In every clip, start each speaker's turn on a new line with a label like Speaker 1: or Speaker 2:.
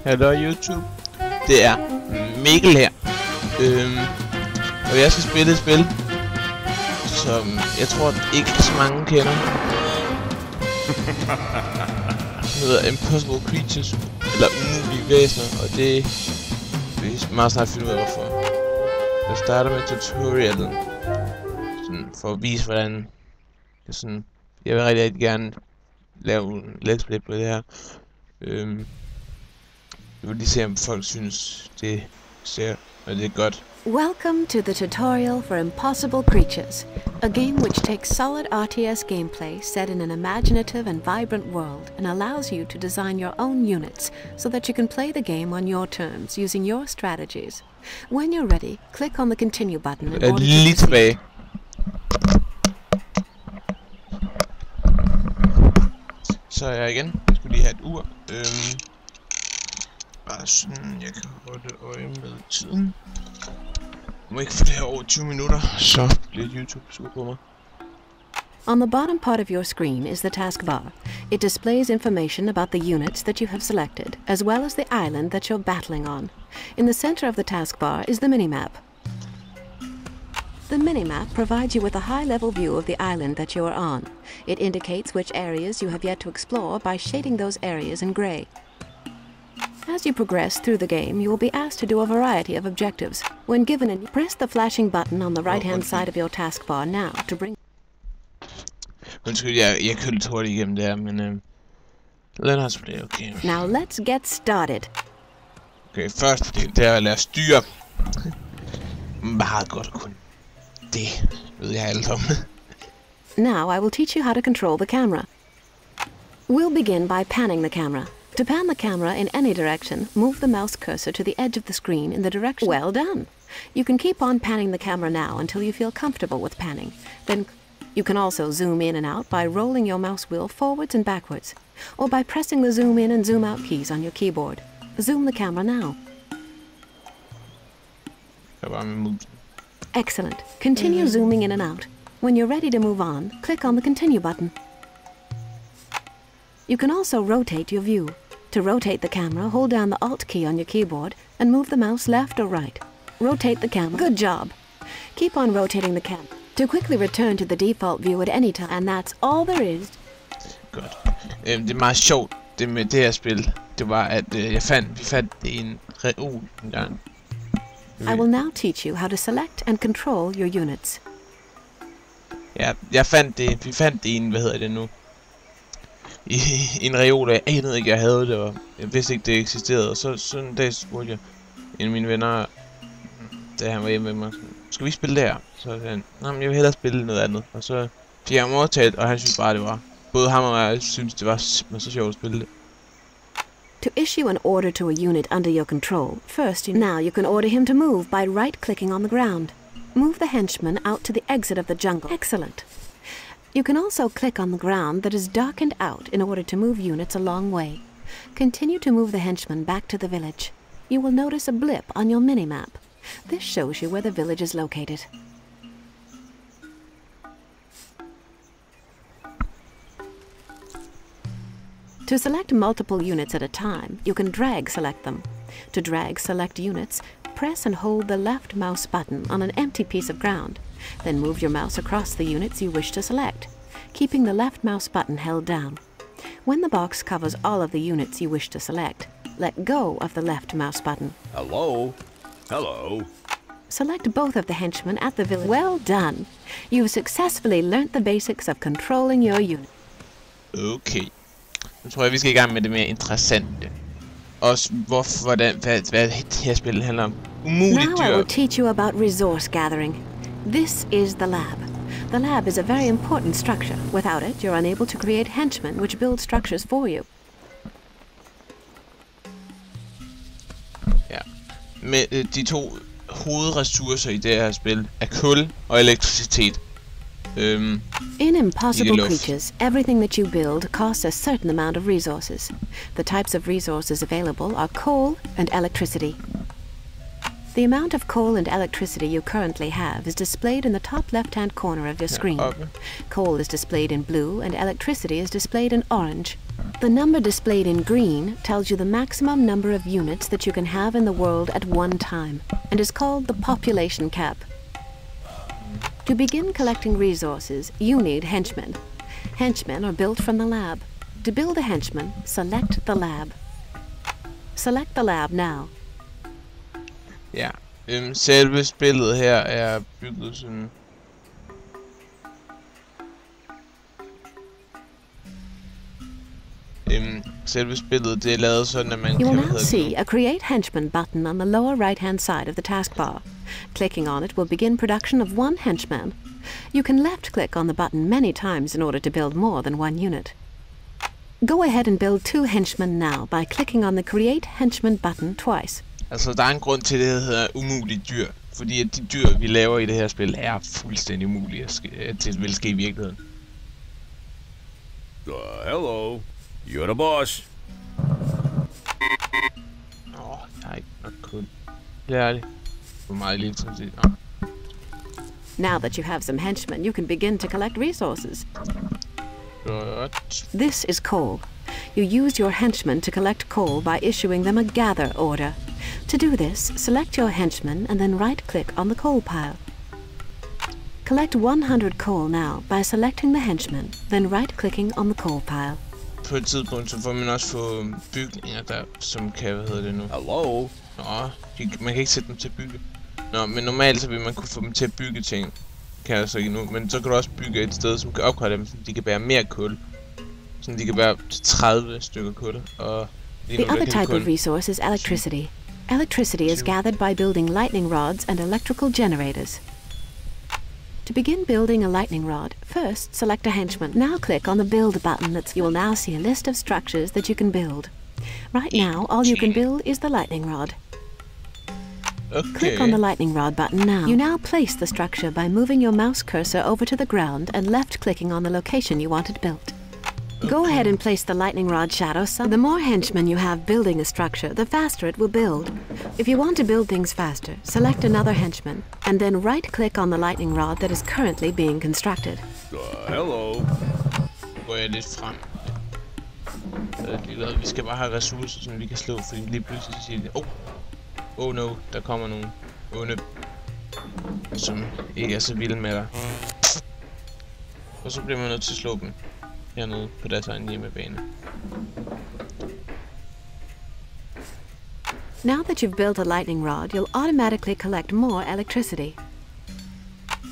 Speaker 1: Hallo YouTube. Det er Mikkel her. Og jeg skal spille et spil, som jeg tror ikke så mange kender. Det hedder Impossible Creatures, eller umulige væsener, og det vil vi meget snart finde ud af hvorfor. Jeg starter med tutorialen, sådan for at vise hvordan jeg vil rigtig gerne lave en let's play på det her. Jeg vil lige se om folk synes det ser og det er godt.
Speaker 2: Welcome to the tutorial for Impossible Creatures, a game which takes solid RTS gameplay set in an imaginative and vibrant world and allows you to design your own units so that you can play the game on your terms using your strategies. When you're ready, click on the continue button in order to proceed.
Speaker 1: Så er jeg igen. Jeg skulle lige have et ur. Bare sådan, jeg kan holde øje med tiden. Jeg må ikke få det her over 20 minutter, så bliver YouTube sur på mig.
Speaker 2: On the bottom part of your screen is the taskbar. It displays information about the units that you have selected, as well as the island that you're battling on. In the center of the taskbar is the minimap. The minimap provides you with a high-level view of the island that you are on. It indicates which areas you have yet to explore by shading those areas in gray. As you progress through the game, you will be asked to do a variety of objectives. When given an press the flashing button on the right-hand side of your taskbar now to bring...
Speaker 1: Undskyld, jeg kører lidt hurtigt igennem det her, men lad os play, okay.
Speaker 2: Now let's get started.
Speaker 1: Okay, første del, det er at lære styre. Meget godt at kunne. Det ved jeg alt om.
Speaker 2: Now I will teach you how to control the camera. We'll begin by panning the camera. To pan the camera in any direction, move the mouse cursor to the edge of the screen in the direction. Well done! You can keep on panning the camera now until you feel comfortable with panning. Then you can also zoom in and out by rolling your mouse wheel forwards and backwards, or by pressing the zoom in and zoom out keys on your keyboard. Zoom the camera now. Excellent. Continue zooming in and out. When you're ready to move on, click on the continue button. You can also rotate your view. To rotate the camera, hold down the Alt key on your keyboard and move the mouse left or right. Rotate the camera. Good job. Keep on rotating the camera to quickly return to the default view at any time, and that's all there is.
Speaker 1: Godt. Det er meget sjovt, det med det her spil. Det var, at vi fandt det i en reol en gang.
Speaker 2: I will now teach you how to select and control your units.
Speaker 1: Ja, vi fandt det i en, hvad hedder det nu? I en reol, jeg anede ikke, jeg havde det, og jeg vidste ikke, det eksisterede. Og så sådan en dag spurgte jeg en af mine venner, da han var hjemme med mig, skal vi spille det her? Så sagde han, nej, men jeg vil hellere spille noget andet. Og så fik jeg ham overtalt, og han synes bare, det var, både ham og jeg synes, det var simpelthen så sjovt at spille det.
Speaker 2: To issue an order to a unit under your control, first now you can order him to move by right-clicking on the ground. Move the henchman out to the exit of the jungle. Excellent. You can also click on the ground that is darkened out in order to move units a long way. Continue to move the henchman back to the village. You will notice a blip on your minimap. This shows you where the village is located. To select multiple units at a time, you can drag select them. To drag select units, press and hold the left mouse button on an empty piece of ground. Then move your mouse across the units you wish to select, keeping the left mouse button held down. When the box covers all of the units you wish to select, let go of the left mouse button.
Speaker 3: Hello? Hello?
Speaker 2: Select both of the henchmen at the village. Well done! You've successfully learnt the basics of controlling your unit.
Speaker 1: Okay. Nu tror jeg, vi skal i gang med det mere interessante. Også hvad det her spil handler om. Umuligt dyr.
Speaker 2: Now I will teach you about resource gathering. This is the lab. The lab is a very important structure. Without it, you're unable to create henchmen which build structures for you.
Speaker 1: Ja. Med de to hovedressourcer i det her spil er kul og elektricitet.
Speaker 2: In Impossible Creatures, everything that you build costs a certain amount of resources. The types of resources available are coal and electricity. The amount of coal and electricity you currently have is displayed in the top left-hand corner of your screen. Coal is displayed in blue and electricity is displayed in orange. The number displayed in green tells you the maximum number of units that you can have in the world at one time, and is called the population cap. To begin collecting resources, you need henchmen. Henchmen are built from the lab. To build a henchman, select the lab. Select the lab now.
Speaker 1: Ja, selve spillet her er bygget sådan... selve spillet, det er lavet sådan, at man
Speaker 2: You
Speaker 1: kan...
Speaker 2: will now see a Create Henchman button on the lower right-hand side of the taskbar. Clicking on it will begin production of one henchman. You can left-click on the button many times in order to build more than one unit. Go ahead and build 2 henchmen now by clicking on the Create Henchman button twice.
Speaker 1: Altså, der er en grund til, at det hedder umulige dyr. Fordi at de dyr, vi laver i det her spil, er fuldstændig umulige at vil ske i virkeligheden.
Speaker 3: Hello. You're the boss.
Speaker 1: Jeg er ikke nok kul. Lærlig. Hvor meget elektricitet.
Speaker 2: Now that you have some henchmen, you can begin to collect resources.
Speaker 1: Godt.
Speaker 2: This is coal. You use your henchmen to collect coal by issuing them a gather order. To do this, select your henchmen and then right-click on the coal pile. Collect 100 coal now by selecting the henchman, then right-clicking on the coal pile.
Speaker 1: På et tidspunkt, så får man også få bygninger der, som kan,
Speaker 3: Hello.
Speaker 1: Man kan ikke sætte dem til at bygge. Men normalt så vil man kunne få dem til at bygge ting. Kan jeg så ikke nu, men så kan du også bygge et sted, som kan opgradere dem, så de kan bære mere kul. Så de kan bære 30 stykker kul, og
Speaker 2: The other type of resource is electricity. Electricity is gathered by building lightning rods and electrical generators. To begin building a lightning rod, first select a henchman. Now click on the build button. You will now see a list of structures that you can build. Right now, all you can build is the lightning rod.
Speaker 1: Okay.
Speaker 2: Click on the lightning rod button now. You now place the structure by moving your mouse cursor over to the ground and left-clicking on the location you want it built. Go ahead and place the lightning rod shadow. The more henchmen you have building a structure, the faster it will build. If you want to build things faster, select another henchman, and then right-click on the lightning rod that is currently being constructed.
Speaker 3: Hello.
Speaker 1: Går jeg lidt frem. Vi skal bare have ressourcer, som vi kan slå, fordi lige pludselig så siger de, oh no, der kommer nogle onde, som ikke er så vilde med dig. Og så bliver man nødt til at slå dem hernede på deres egen hjemmebane.
Speaker 2: Now that you've built a lightning rod, you'll automatically collect more electricity.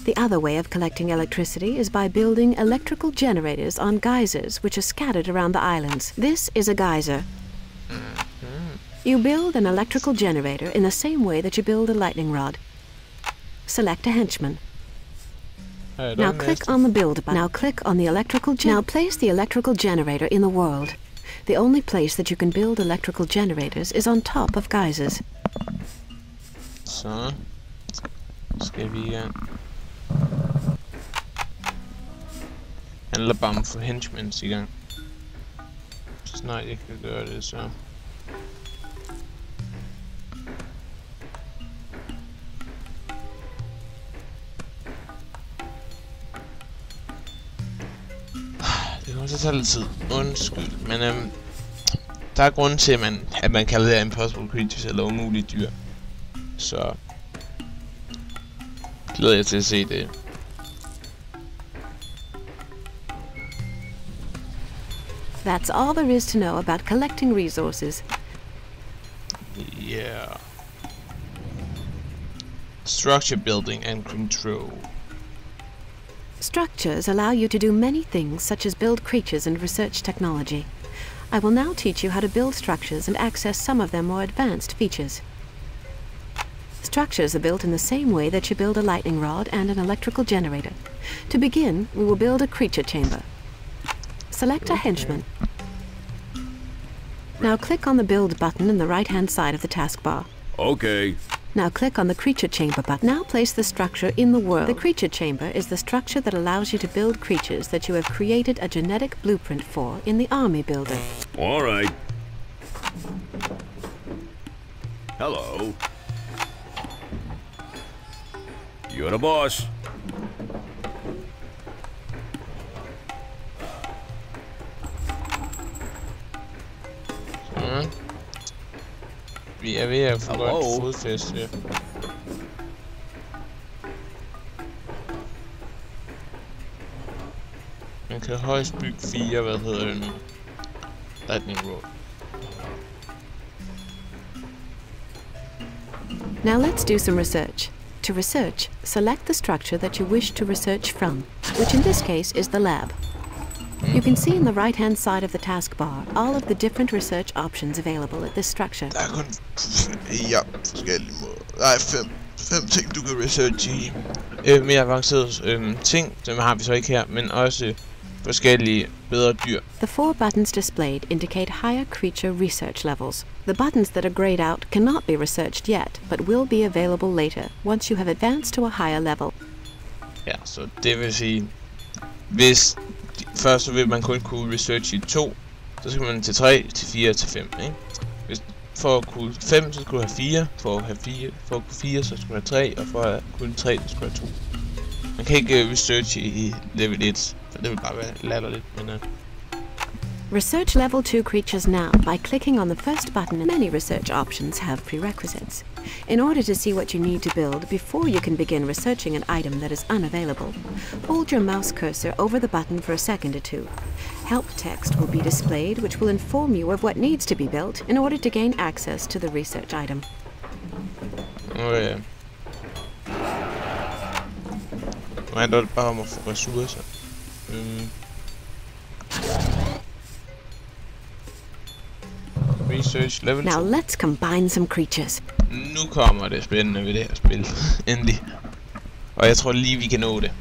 Speaker 2: The other way of collecting electricity is by building electrical generators on geysers which are scattered around the islands. This is a geyser. You build an electrical generator in the same way that you build a lightning rod. Select a henchman. Now click on the build button. Now click on the electrical Now place the electrical generator in the world. The only place that you can build electrical generators is on top of geysers.
Speaker 1: Så skal vi i gang. Handler bare om at få henchmans i gang. Så snart jeg kan gøre det, så... Det kommer til at tage lidt tid. Undskyld. Men der er grund til, at man kalder det impossible creatures eller umulige dyr. Så... glæder jeg til at se det.
Speaker 2: That's all there is to know about collecting resources.
Speaker 1: Yeah. Structure building and control.
Speaker 2: Structures allow you to do many things, such as build creatures and research technology. I will now teach you how to build structures and access some of their more advanced features. Structures are built in the same way that you build a lightning rod and an electrical generator. To begin, we will build a creature chamber. Select a henchman. Now click on the build button in the right-hand side of the taskbar.
Speaker 3: Okay.
Speaker 2: Now click on the creature chamber button. Now place the structure in the world. The creature chamber is the structure that allows you to build creatures that you have created a genetic blueprint for in the army builder.
Speaker 3: All right. Hello. You're the boss.
Speaker 1: Vi er ved at få godt fodfæste. Ja. Man kan højst bygge 4, hvad hedder det nu? Lightning Road.
Speaker 2: Now let's do some research. To research, select the structure that you wish to research from, which in this case is the lab. You can see in the right-hand side of the taskbar all of the different research options available at this structure.
Speaker 1: Der er kun forskellige måder. Der er fem ting, du kan researche i. Mere avancerede ting, dem har vi så ikke her, men også forskellige bedre dyr.
Speaker 2: The 4 buttons displayed indicate higher creature research levels. The buttons that are grayed out cannot be researched yet, but will be available later, once you have advanced to a higher level.
Speaker 1: Ja, så det vil sige, hvis først så vil man kun kunne researche i 2, så skal man til 3, til 4, til 5, ikke? Hvis for at kunne 5, så skulle du have 4, for at kunne 4, så skulle du have 3, og for at kunne 3, så skulle du have 2. Man kan ikke researche i level 1, for det vil bare være latterligt, men
Speaker 2: Research level 2 creatures now by clicking on the first button. Many research options have prerequisites. In order to see what you need to build before you can begin researching an item that is unavailable, hold your mouse cursor over the button for a second or two. Help text will be displayed which will inform you of what needs to be built in order to gain access to the research item.
Speaker 1: okay. Nu handler det bare om at få ressourcer. Research level 2.
Speaker 2: Now let's combine some creatures.
Speaker 1: Nu kommer det spændende ved det her spil. Endelig. Og jeg tror lige vi kan nå det.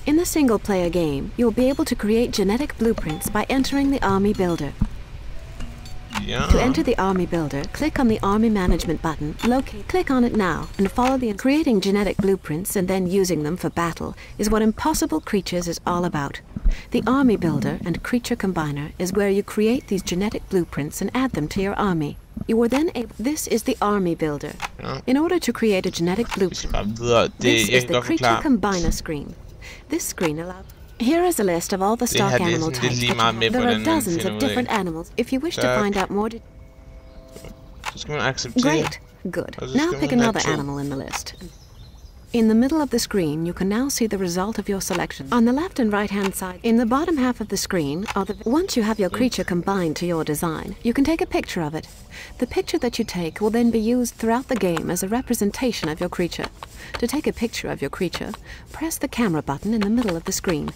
Speaker 2: In the single-player game, you will be able to create genetic blueprints by entering the Army Builder.
Speaker 1: Ja.
Speaker 2: To enter the Army Builder, click on the Army Management button. Click on it now and follow the creating genetic blueprints and then using them for battle is what Impossible Creatures is all about. The Army Builder and Creature Combiner is where you create these genetic blueprints and add them to your army. You are then able. This is the Army Builder.
Speaker 1: Ja.
Speaker 2: In order to create a genetic blueprint, this is the Creature Combiner screen. This screen allows. Here is a list of all the stock animal types. There are dozens of different animals. If you wish to find out more,
Speaker 1: så skal man acceptere.
Speaker 2: great, good. Now pick another animal in the list. In the middle of the screen, you can now see the result of your selection. On the left and right-hand side, in the bottom half of the screen, are the. Once you have your creature combined to your design, you can take a picture of it. The picture that you take will then be used throughout the game as a representation of your creature. To take a picture of your creature, press the camera button in the middle of the screen.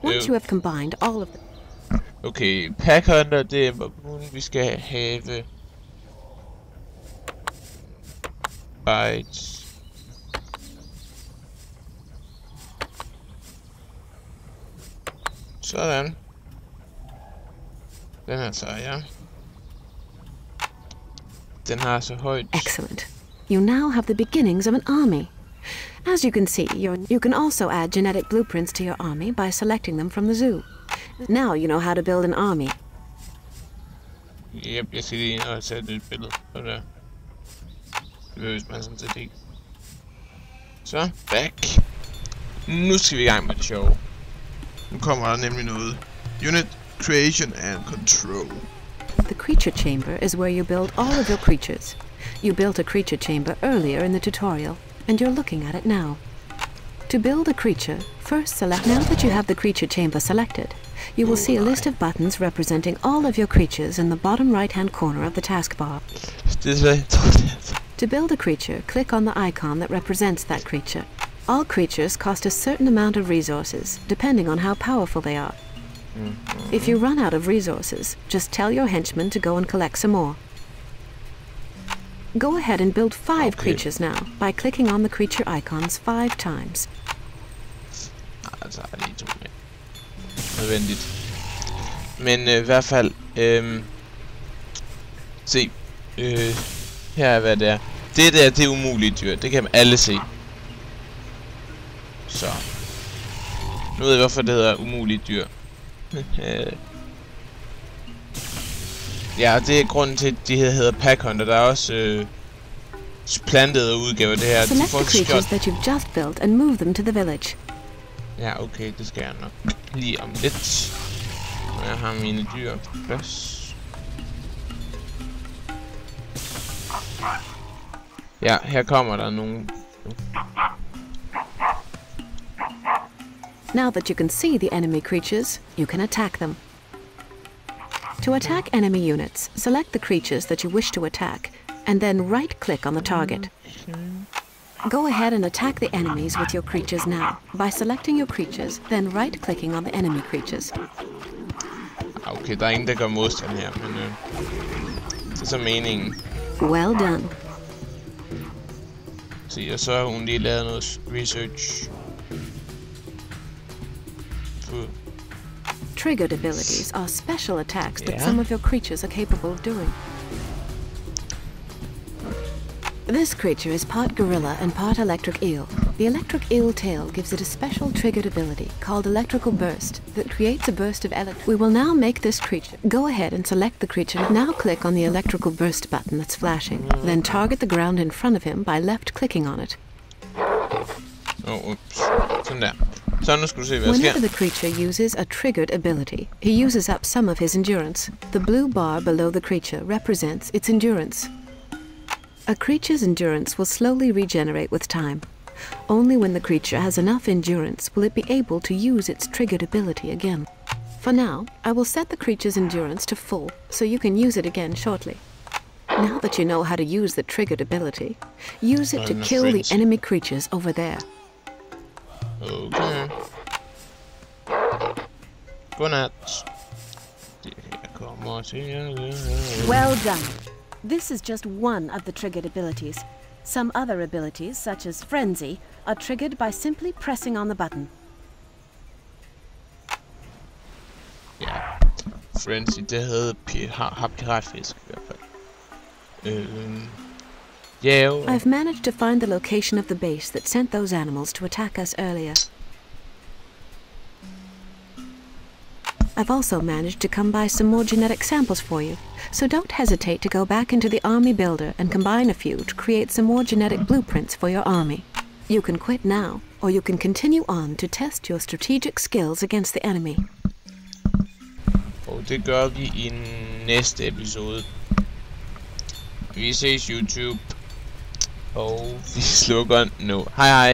Speaker 2: Once you have combined all of them.
Speaker 1: Okay, pack hunter, det er hvor vi skal have bites. Sådan. Den her tager jeg. Den har så højt.
Speaker 2: Excellent. You now have the beginnings of an army. As you can see, you can also add genetic blueprints to your army by selecting them from the zoo. Now you know how to build an army.
Speaker 1: Yep, jeg skal lige have sat et billede på der. Det behøves man sådan set ikke. Så, back. Nu skal vi i gang med det sjove. Nu kommer der nemlig noget. Unit creation and control.
Speaker 2: The creature chamber is where you build all of your creatures. You built a creature chamber earlier in the tutorial, and you're looking at it now. To build a creature, first select. Now that you have the creature chamber selected, you will see a list of buttons representing all of your creatures in the bottom right-hand corner of the taskbar. To build a creature, click on the icon that represents that creature. All creatures cost a certain amount of resources, depending on how powerful they are. If you run out of resources, just tell your henchmen to go and collect some more. Go ahead and build 5 creatures now by clicking on the creature icons 5 times.
Speaker 1: Altså, lige 2 med. Nødvendigt. Men i hvert fald, se, her er hvad det er. Det der, det er umuligt dyr. Det kan alle se. Så. Nu ved jeg, hvorfor det hedder umuligt dyr. Ja, det er grunden til, at de hedder pack hunter. Der er også plantede udgaver det her.
Speaker 2: Select the creatures that you've just built and move them to the village.
Speaker 1: Ja, okay, det skal jeg nok lige om lidt. Når jeg har mine dyr på plads. Ja, her kommer der nogle.
Speaker 2: Now that you can see the enemy creatures, you can attack them. To attack enemy units, select the creatures that you wish to attack, and then right-click on the target. Go ahead and attack the enemies with your creatures now, by selecting your creatures, then right-clicking on the enemy creatures.
Speaker 1: Okay, der er ingen, der gør modstand her, men det er så meningen.
Speaker 2: Well done.
Speaker 1: Se, og så har hun lige lavet noget research.
Speaker 2: Triggered abilities are special attacks that some of your creatures are capable of doing. This creature is part gorilla and part electric eel. The electric eel tail gives it a special triggered ability called electrical burst that creates a burst of electricity. We will now make this creature. Go ahead and select the creature. Now click on the electrical burst button that's flashing. Then target the ground in front of him by left-clicking on it.
Speaker 1: Oh, oops. Sådan der. Så nu skal du se, hvad der sker.
Speaker 2: Whenever the creature uses a triggered ability, he uses up some of his endurance. The blue bar below the creature represents its endurance. A creature's endurance will slowly regenerate with time. Only when the creature has enough endurance will it be able to use its triggered ability again. For now, I will set the creature's endurance to full, so you can use it again shortly. Now that you know how to use the triggered ability, use it to kill the enemy creatures over there.
Speaker 1: Okay. Godnat.
Speaker 2: Well done. This is just one of the triggered abilities. Some other abilities, such as Frenzy, are triggered by simply pressing on the button.
Speaker 1: Ja, Frenzy, det havde har piratfisk i hvert fald.
Speaker 2: I've managed to find the location of the base that sent those animals to attack us earlier. I've also managed to come by some more genetic samples for you, so don't hesitate to go back into the army builder and combine a few to create some more genetic blueprints for your army. You can quit now, or you can continue on to test your strategic skills against the enemy.
Speaker 1: Og det gør vi i næste episode. Vi ses YouTube. Og vi slukker nu. Hej hej.